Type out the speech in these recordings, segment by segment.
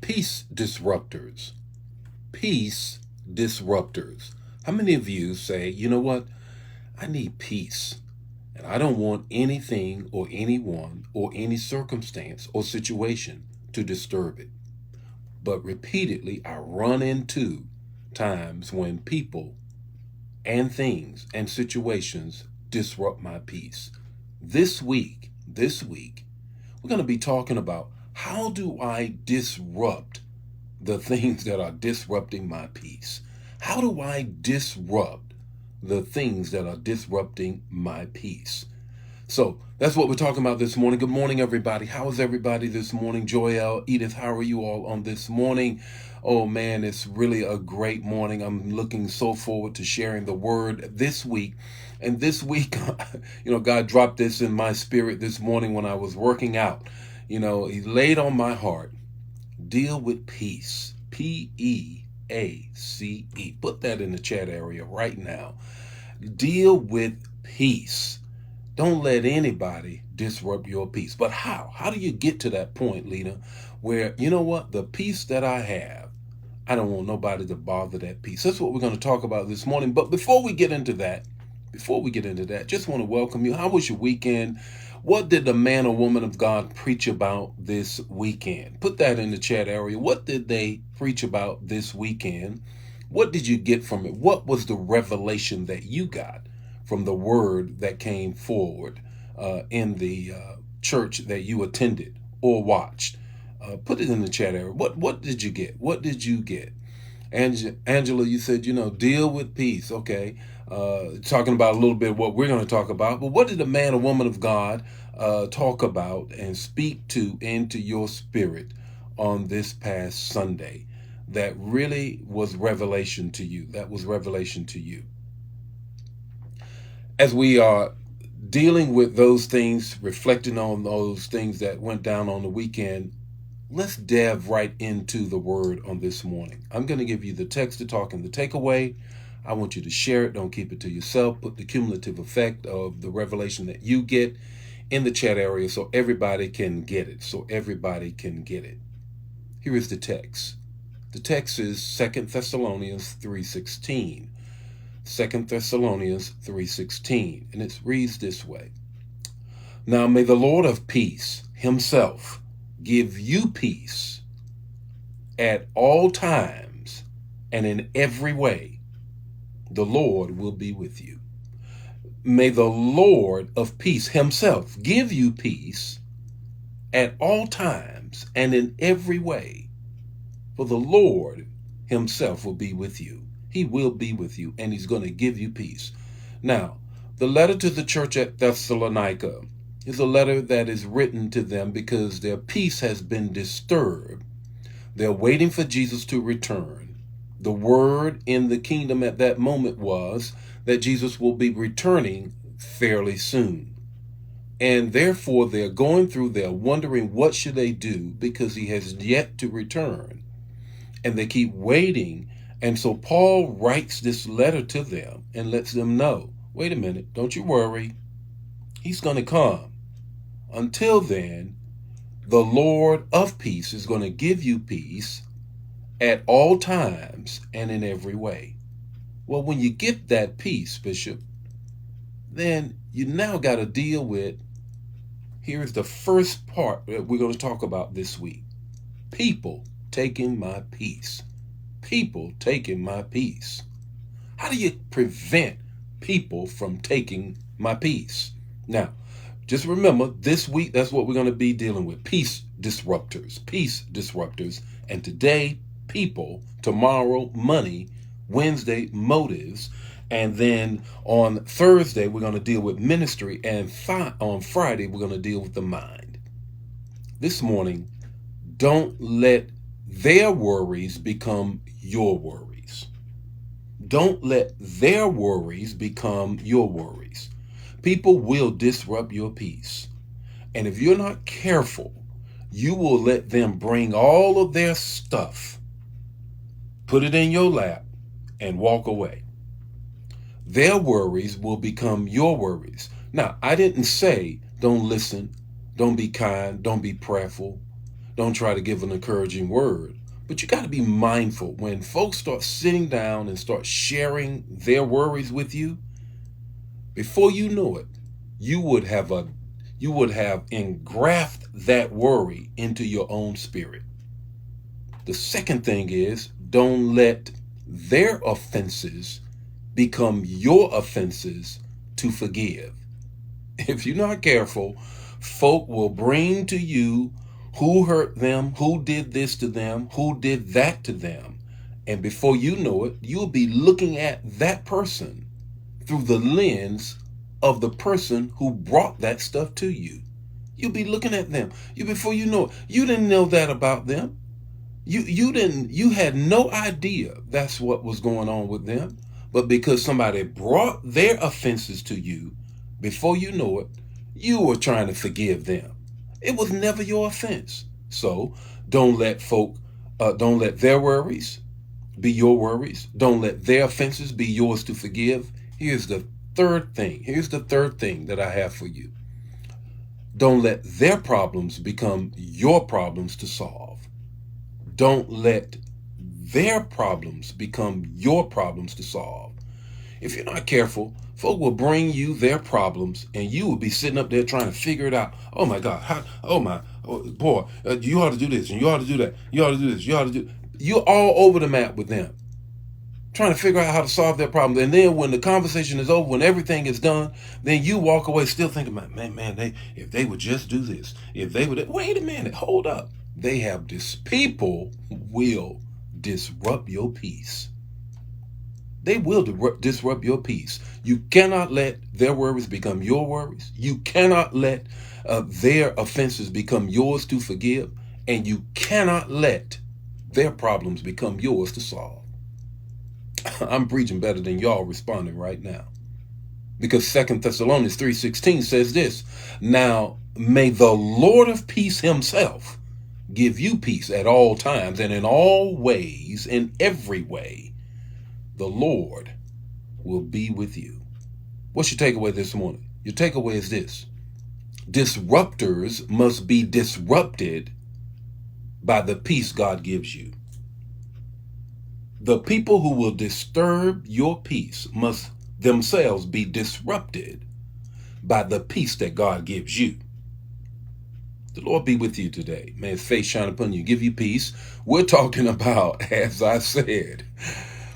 Peace disruptors. Peace disruptors. How many of you say, you know what? I need peace. And I don't want anything or anyone or any circumstance or situation to disturb it. But repeatedly, I run into times when people and things and situations disrupt my peace. This week, we're going to be talking about how do I disrupt the things that are disrupting my peace? How do I disrupt the things that are disrupting my peace? So that's what we're talking about this morning. Good morning, everybody. How is everybody this morning? Joel, Edith, how are you all on this morning? Oh man, it's really a great morning. I'm looking so forward to sharing the word this week. And this week, God dropped this in my spirit this morning when I was working out. He laid on my heart, deal with peace. Peace. Put that in the chat area right now. Deal with peace. Don't let anybody disrupt your peace. But how? How do you get to that point, Lena, where, you know what, the peace that I have, I don't want nobody to bother that peace. That's what we're going to talk about this morning. But before we get into that, just want to welcome you. How was your weekend? What did the man or woman of God preach about this weekend? Put that in the chat area. What did they preach about this weekend? What did you get from it? What was the revelation that you got from the word that came forward in the church that you attended or watched? Put it in the chat area. What did you get? What did you get? Angela, you said, deal with peace. Okay. Talking about a little bit of what we're going to talk about. But what did a man or woman of God talk about and speak to into your spirit on this past Sunday that really was revelation to you? That was revelation to you. As we are dealing with those things, reflecting on those things that went down on the weekend, let's dive right into the word on this morning. I'm going to give you the text to talk and the takeaway. I want you to share it. Don't keep it to yourself. Put the cumulative effect of the revelation that you get in the chat area so everybody can get it. Here is the text. The text is 2 Thessalonians 3:16. 2 Thessalonians 3:16. And it reads this way. Now may the Lord of peace himself give you peace at all times and in every way. The Lord will be with you. May the Lord of peace himself give you peace at all times and in every way. For the Lord himself will be with you. He will be with you, and he's going to give you peace. Now, the letter to the church at Thessalonica is a letter that is written to them because their peace has been disturbed. They're waiting for Jesus to return. The word in the kingdom at that moment was that Jesus will be returning fairly soon. And therefore, they're wondering what should they do because he has yet to return. And they keep waiting. And so Paul writes this letter to them and lets them know, wait a minute, don't you worry. He's going to come. Until then, the Lord of peace is going to give you peace at all times and in every way. Well, when you get that peace, Bishop, then you now got to deal with, here's the first part that we're going to talk about this week. People taking my peace. People taking my peace. How do you prevent people from taking my peace? Now, just remember, this week, that's what we're going to be dealing with. Peace disruptors. And today, people. Tomorrow, money. Wednesday, motives. And then on Thursday, we're going to deal with ministry. And on Friday, we're going to deal with the mind. This morning, don't let their worries become your worries. Don't let their worries become your worries. People will disrupt your peace. And if you're not careful, you will let them bring all of their stuff, put it in your lap, and walk away. Their worries will become your worries. Now, I didn't say don't listen, don't be kind, don't be prayerful, Don't try to give an encouraging word. But you got to be mindful when folks start sitting down and start sharing their worries with you. Before you know it, you would have engrafted that worry into your own spirit. The second thing is, don't let their offenses become your offenses to forgive. If you're not careful, folk will bring to you who hurt them, who did this to them, who did that to them. And before you know it, you'll be looking at that person through the lens of the person who brought that stuff to you. You'll be looking at them. Before you know it, you didn't know that about them. You had no idea that's what was going on with them. But because somebody brought their offenses to you, before you know it, you were trying to forgive them. It was never your offense. So don't let their worries be your worries. Don't let their offenses be yours to forgive. Here's the third thing that I have for you. Don't let their problems become your problems to solve. Don't let their problems become your problems to solve. If you're not careful, folk will bring you their problems and you will be sitting up there trying to figure it out. Oh my God, boy, you ought to do this and you ought to do that. You ought to do this, you ought to do. You're all over the map with them, trying to figure out how to solve their problem. And then when the conversation is over, when everything is done, then you walk away still thinking, man, if they would just do this, if they would, wait a minute, hold up. People will disrupt your peace. They will disrupt your peace. You cannot let their worries become your worries. You cannot let their offenses become yours to forgive. And you cannot let their problems become yours to solve. I'm preaching better than y'all responding right now. Because 2 Thessalonians 3:16 says this, now may the Lord of peace himself give you peace at all times and in all ways, in every way. The Lord will be with you. What's your takeaway this morning? Your takeaway is this. Disruptors must be disrupted by the peace God gives you. The people who will disturb your peace must themselves be disrupted by the peace that God gives you. The Lord be with you today. May his face shine upon you, give you peace. We're talking about, as I said,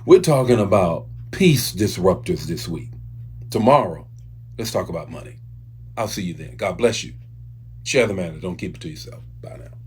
we're talking about peace disruptors this week. Tomorrow, let's talk about money. I'll see you then. God bless you. Share the matter. Don't keep it to yourself. Bye now.